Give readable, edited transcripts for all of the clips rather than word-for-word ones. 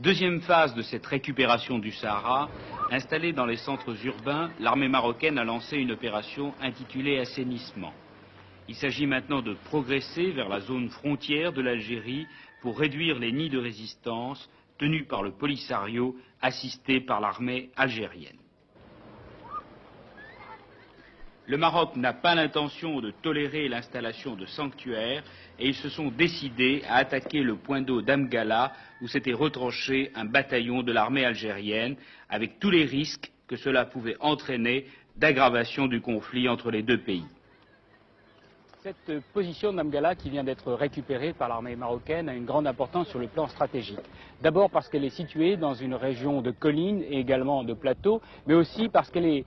Deuxième phase de cette récupération du Sahara, installée dans les centres urbains, l'armée marocaine a lancé une opération intitulée Assainissement. Il s'agit maintenant de progresser vers la zone frontière de l'Algérie pour réduire les nids de résistance tenus par le Polisario, assisté par l'armée algérienne. Le Maroc n'a pas l'intention de tolérer l'installation de sanctuaires et ils se sont décidés à attaquer le point d'eau d'Amgala où s'était retranché un bataillon de l'armée algérienne avec tous les risques que cela pouvait entraîner d'aggravation du conflit entre les deux pays. Cette position d'Amgala qui vient d'être récupérée par l'armée marocaine a une grande importance sur le plan stratégique. D'abord parce qu'elle est située dans une région de collines et également de plateaux, mais aussi parce qu'elle est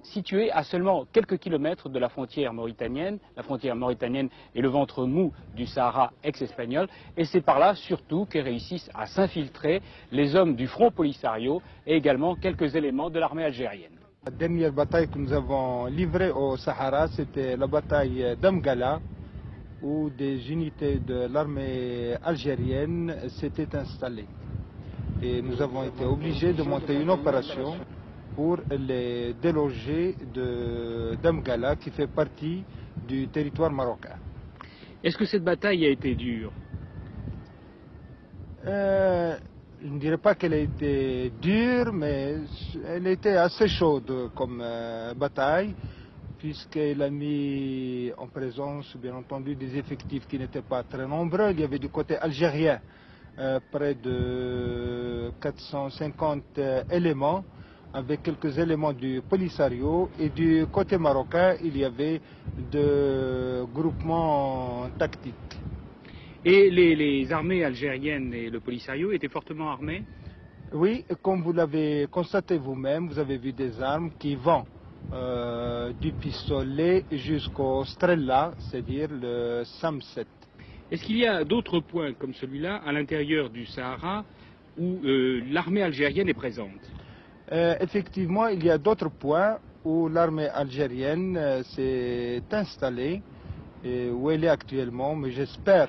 située à seulement quelques kilomètres de la frontière mauritanienne. La frontière mauritanienne est le ventre mou du Sahara ex-espagnol et c'est par là surtout que réussissent à s'infiltrer les hommes du Front Polisario et également quelques éléments de l'armée algérienne. La dernière bataille que nous avons livrée au Sahara, c'était la bataille d'Amgala, où des unités de l'armée algérienne s'étaient installées. Et nous avons été obligés de monter une opération pour les déloger d'Amgala, qui fait partie du territoire marocain. Est-ce que cette bataille a été dure? Je ne dirais pas qu'elle a été dure, mais elle était assez chaude comme bataille, puisqu'elle a mis en présence, bien entendu, des effectifs qui n'étaient pas très nombreux. Il y avait du côté algérien près de 450 éléments, avec quelques éléments du Polisario, et du côté marocain, il y avait des groupements tactiques. Et les armées algériennes et le Polisario étaient fortement armés? Oui, comme vous l'avez constaté vous-même, vous avez vu des armes qui vont du pistolet jusqu'au Strella, c'est-à-dire le SAM-7. Est-ce qu'il y a d'autres points comme celui-là à l'intérieur du Sahara où l'armée algérienne est présente? Effectivement, il y a d'autres points où l'armée algérienne s'est installée et où elle est actuellement, mais j'espère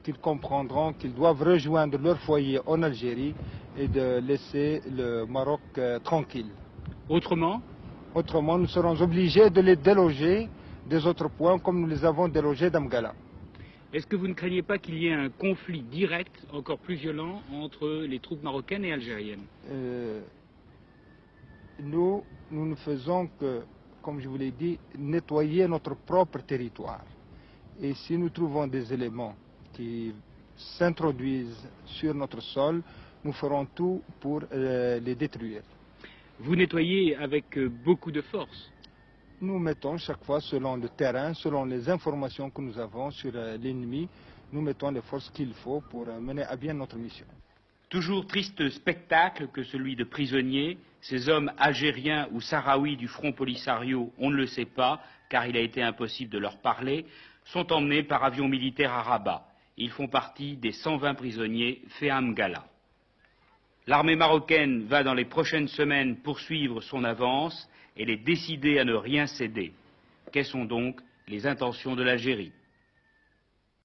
qu'ils comprendront qu'ils doivent rejoindre leur foyer en Algérie et de laisser le Maroc tranquille. Autrement? Autrement, nous serons obligés de les déloger des autres points comme nous les avons délogés d'Amgala. Est-ce que vous ne craignez pas qu'il y ait un conflit direct, encore plus violent, entre les troupes marocaines et algériennes? Nous ne faisons que, comme je vous l'ai dit, nettoyer notre propre territoire. Et si nous trouvons des éléments qui s'introduisent sur notre sol, nous ferons tout pour les détruire. Vous nettoyez avec beaucoup de force? Nous mettons chaque fois, selon le terrain, selon les informations que nous avons sur l'ennemi, nous mettons les forces qu'il faut pour mener à bien notre mission. Toujours triste spectacle que celui de prisonniers, ces hommes algériens ou sahraouis du Front Polisario, on ne le sait pas, car il a été impossible de leur parler, sont emmenés par avion militaire à Rabat. Ils font partie des 120 prisonniers faits à Amgala. L'armée marocaine va dans les prochaines semaines poursuivre son avance. Elle est décidée à ne rien céder. Quelles sont donc les intentions de l'Algérie?